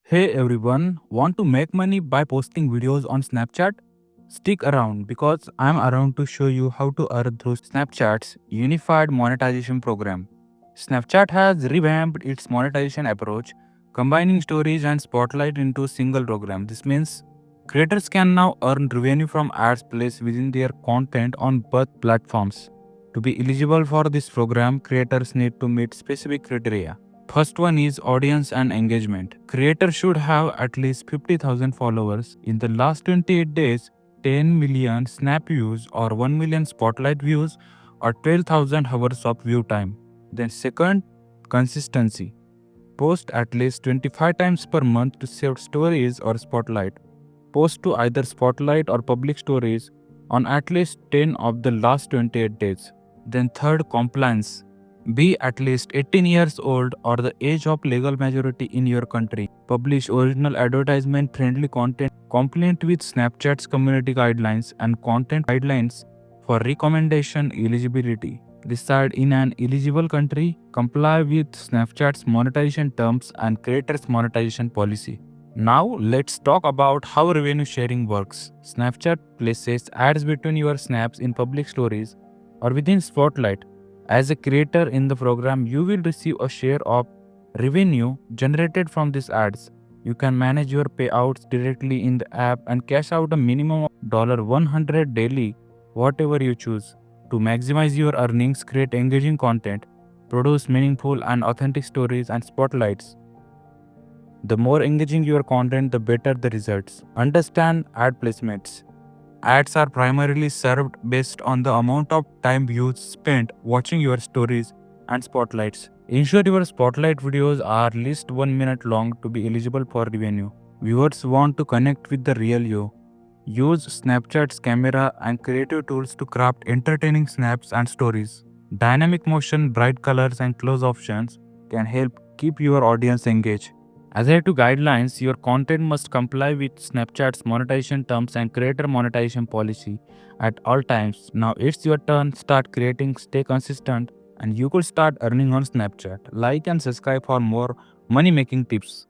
Hey everyone, want to make money by posting videos on Snapchat? Stick around because I'm around to show you how to earn through Snapchat's unified monetization program. Snapchat has revamped its monetization approach, combining stories and spotlight into a single program. This means creators can now earn revenue from ads placed within their content on both platforms. To be eligible for this program, creators need to meet specific criteria. First one is audience and engagement. Creator should have at least 50,000 followers in the last 28 days, 10 million snap views or 1 million spotlight views or 12,000 hours of view time. Then second, consistency. Post at least 25 times per month to save stories or spotlight. Post to either spotlight or public stories on at least 10 of the last 28 days. Then third, compliance. Be at least 18 years old or the age of legal majority in your country. Publish original advertisement friendly content compliant with Snapchat's community guidelines and content guidelines for recommendation eligibility. Reside in an eligible country, comply with Snapchat's monetization terms and creators monetization policy. Now let's talk about how revenue sharing works. Snapchat places ads between your snaps in public stories or within Spotlight. As a creator in the program, you will receive a share of revenue generated from these ads. You can manage your payouts directly in the app and cash out a minimum of $100 daily, whatever you choose. To maximize your earnings, create engaging content, produce meaningful and authentic stories and spotlights. The more engaging your content, the better the results. Understand ad placements. Ads are primarily served based on the amount of time viewers spent watching your stories and spotlights. Ensure your spotlight videos are at least 1 minute long to be eligible for revenue. Viewers want to connect with the real you. Use Snapchat's camera and creative tools to craft entertaining snaps and stories. Dynamic motion, bright colors, and close options can help keep your audience engaged. Adhere to guidelines, your content must comply with Snapchat's monetization terms and creator monetization policy at all times. Now it's your turn. Start creating, stay consistent, and you could start earning on Snapchat. Like and subscribe for more money making tips.